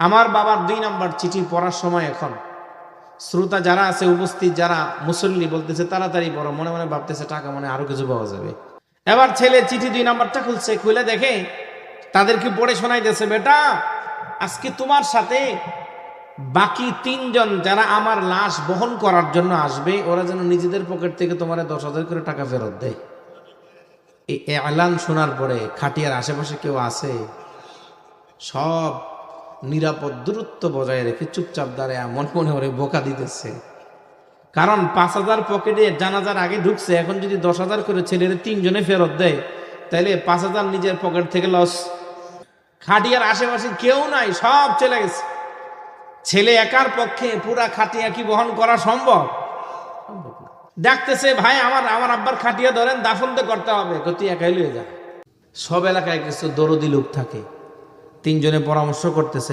আমার বাবার 2 নম্বর চিঠি পড়ার সময় এখন শ্রোতা যারা আছে উপস্থিত যারা মুসল্লি বলতেছে তাড়াতাড়ি পড়ো, মনে মনে ভাবতেছে টাকা মনে আরো কিছু পাওয়া যাবে। এবার ছেলে চিঠি 2 নম্বরটা খুলছে, খুলে দেখে তাদেরকে পড়ে শোনাইতেছে, বেটা আজকে তোমার সাথে বাকি 3 জন যারা আমার লাশ বহন করার জন্য আসবে, ওরা যেন নিজেদের পকেট থেকে তোমার 10,000 করে টাকা ফেরত দেয়। এই এলান শোনার পরে খাটিয়ার আশেপাশে কেউ আছে? সব নিরাপদ দূরত্ব বজায় রেখে চুপচাপ দাঁড়ায় মনে মনে ওরে বোকা দিতেছে। কারণ 5,000 পকেটে জানাজার আগে ঢুকছে, এখন যদি 10,000 করে ছেলের 3 জনে ফেরত দেয় তাইলে 5,000 নিজের পকেট থেকে লস। খাটিয়ার আশেপাশে কেউ নাই, সব চলে গেছে। ছেলে একার পক্ষে পুরা খাটিয়া কি বহন করা সম্ভব? ডাকতেছে, ভাই আমার আব্বার খাটিয়া ধরেন, দাফন তো করতে হবে। তুই একাই লয়ে যা। সব এলাকায় কিছু দরদি লোক থাকে, 3 জনে পরামর্শ করতেছে,